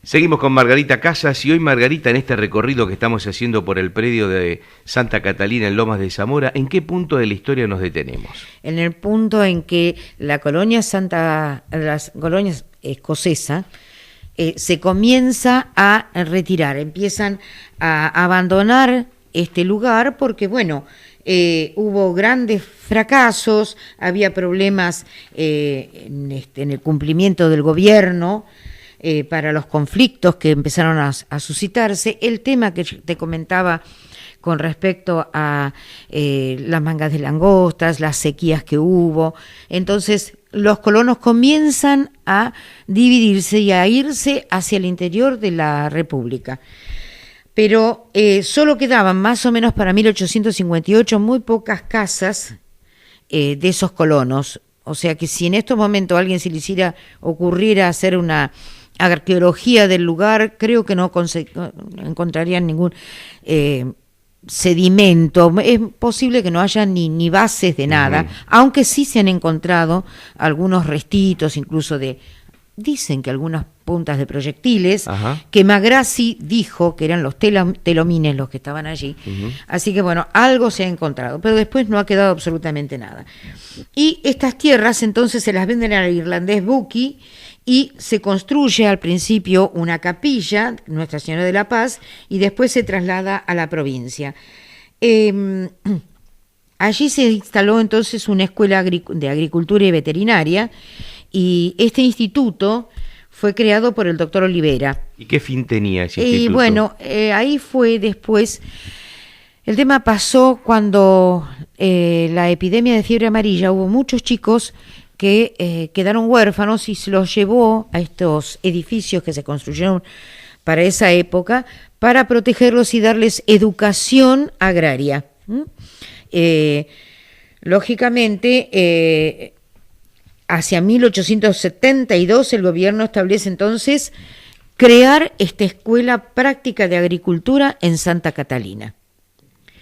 Seguimos con Margarita Casas y hoy, Margarita, en este recorrido que estamos haciendo por el predio de Santa Catalina en Lomas de Zamora, ¿en qué punto de la historia nos detenemos? En el punto en que la colonia escocesa se comienza a retirar, empiezan a abandonar este lugar porque, bueno, hubo grandes fracasos, había problemas en el cumplimiento del gobierno, para los conflictos que empezaron a suscitarse. El tema que te comentaba con respecto a las mangas de langostas, las sequías que hubo. Entonces, los colonos comienzan a dividirse y a irse hacia el interior de la República. Pero solo quedaban más o menos para 1858 muy pocas casas de esos colonos. O sea que si en estos momentos a alguien se le ocurriera hacer una arqueología del lugar, creo que no encontrarían ningún sedimento. Es posible que no haya ni bases de nada, aunque sí se han encontrado algunos restitos, incluso dicen que algunas puntas de proyectiles, que Magrassi dijo que eran los telomines los que estaban allí. Así que bueno, algo se ha encontrado, pero después no ha quedado absolutamente nada. Y estas tierras entonces se las venden al irlandés Buckie, y se construye al principio una capilla, Nuestra Señora de la Paz, y después se traslada a la provincia. Allí se instaló entonces una escuela de agricultura y veterinaria, y este instituto fue creado por el doctor Olivera. ¿Y qué fin tenía ese instituto? Y bueno, ahí fue después. El tema pasó cuando la epidemia de fiebre amarilla, hubo muchos chicos que quedaron huérfanos y se los llevó a estos edificios que se construyeron para esa época para protegerlos y darles educación agraria. Lógicamente, hacia 1872 el gobierno establece entonces crear esta escuela práctica de agricultura en Santa Catalina,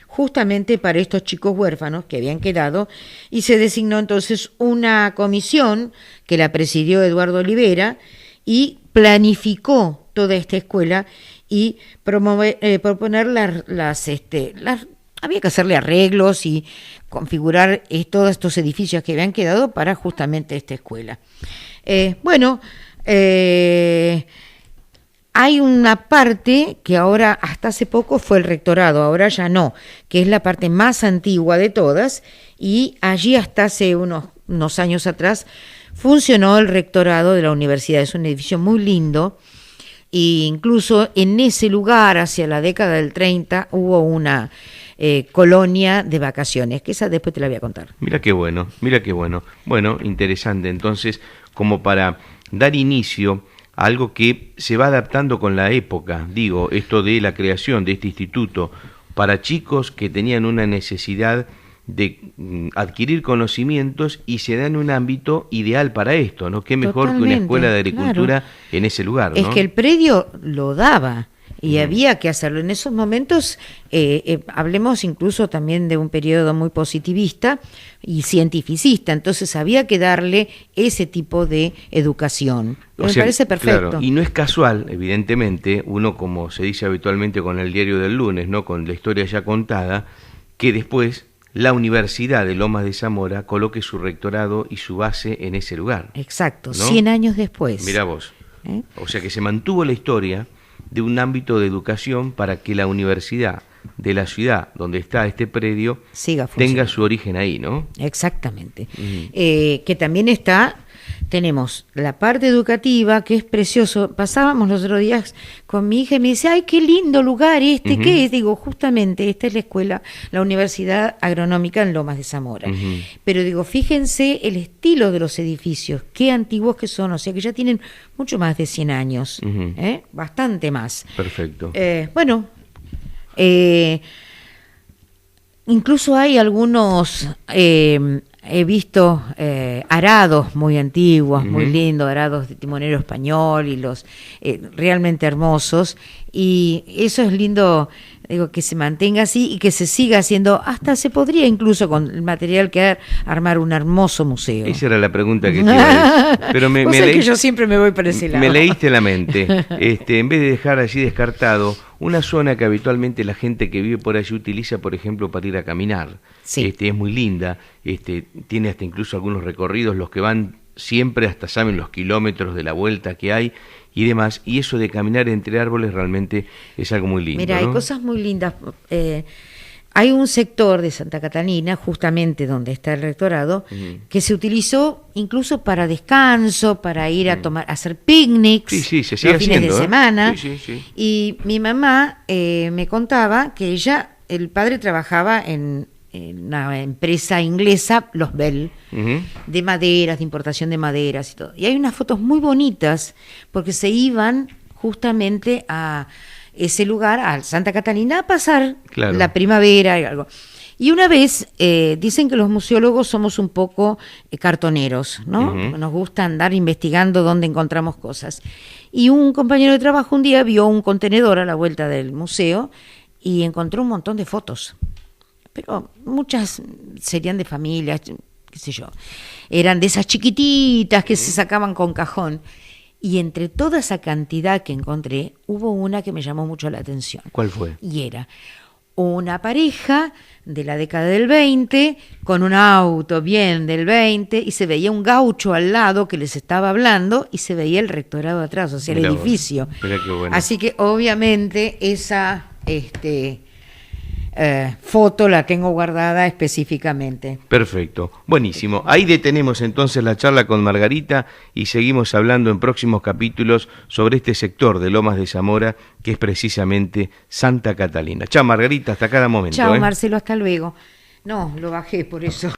justamente para estos chicos huérfanos que habían quedado, y se designó entonces una comisión que la presidió Eduardo Olivera y planificó toda esta escuela y proponer había que hacerle arreglos y configurar todos estos edificios que habían quedado para justamente esta escuela. Hay una parte que ahora, hasta hace poco, fue el rectorado, ahora ya no, que es la parte más antigua de todas, y allí hasta hace unos años atrás funcionó el rectorado de la universidad. Es un edificio muy lindo, e incluso en ese lugar, hacia la década del 30, hubo una colonia de vacaciones, que esa después te la voy a contar. Mira qué bueno, mira qué bueno. Bueno, interesante. Entonces, como para dar inicio algo que se va adaptando con la época, digo, esto de la creación de este instituto para chicos que tenían una necesidad de adquirir conocimientos y se da en un ámbito ideal para esto, ¿no? Qué mejor que una escuela de agricultura, claro, en ese lugar, ¿no? Es que el predio lo daba y había que hacerlo. En esos momentos, hablemos incluso también de un periodo muy positivista y cientificista, entonces había que darle ese tipo de educación. Me parece perfecto. Claro, y no es casual, evidentemente, uno, como se dice habitualmente con el diario del lunes, ¿no?, con la historia ya contada, que después la Universidad de Lomas de Zamora coloque su rectorado y su base en ese lugar. Exacto, ¿no? 100 años después. Mirá vos. O sea que se mantuvo la historia de un ámbito de educación para que la universidad de la ciudad donde está este predio tenga su origen ahí, ¿no? Exactamente. Que también tenemos la parte educativa, que es precioso. Pasábamos los otros días con mi hija y me dice, ay, qué lindo lugar ¿qué es? Digo, justamente, esta es la escuela, la Universidad Agronómica en Lomas de Zamora. Pero digo, fíjense el estilo de los edificios, qué antiguos que son, o sea que ya tienen mucho más de 100 años, bastante más. Perfecto. Incluso hay algunos he visto arados muy antiguos, muy lindos, arados de timonero español y los realmente hermosos, y eso es lindo, digo, que se mantenga así y que se siga haciendo. Hasta se podría incluso con el material que hay armar un hermoso museo. Esa era la pregunta que te iba a decir. Pero me que yo siempre me voy para ese lado. Me leíste la mente. En vez de dejar allí descartado una zona que habitualmente la gente que vive por allí utiliza, por ejemplo, para ir a caminar. Sí. Es muy linda. Tiene hasta incluso algunos recorridos, los que van siempre hasta saben los kilómetros de la vuelta que hay y demás, y eso de caminar entre árboles realmente es algo muy lindo. Mira, ¿no? hay cosas muy lindas. Hay un sector de Santa Catalina, justamente donde está el rectorado, que se utilizó incluso para descanso, para ir a tomar, a hacer picnics, sí, se sigue los fines haciendo, de semana. Sí. Y mi mamá me contaba que el padre trabajaba en una empresa inglesa, los Bell, de maderas, de importación de maderas y todo. Y hay unas fotos muy bonitas porque se iban justamente a ese lugar, a Santa Catalina, a pasar la primavera y algo. Y una vez, dicen que los museólogos somos un poco cartoneros, ¿no? Nos gusta andar investigando dónde encontramos cosas. Y un compañero de trabajo un día vio un contenedor a la vuelta del museo y encontró un montón de fotos. Pero muchas serían de familias, qué sé yo. Eran de esas chiquititas que se sacaban con cajón. Y entre toda esa cantidad que encontré, hubo una que me llamó mucho la atención. ¿Cuál fue? Y era una pareja de la década del 20, con un auto bien del 20, y se veía un gaucho al lado que les estaba hablando, y se veía el rectorado atrás, o sea, el edificio. Mira qué bueno. Así que obviamente esa foto la tengo guardada específicamente. Perfecto, buenísimo. Ahí detenemos entonces la charla con Margarita y seguimos hablando en próximos capítulos sobre este sector de Lomas de Zamora, que es precisamente Santa Catalina. Chao Margarita, hasta cada momento. Chao Marcelo, hasta luego. No, lo bajé por eso.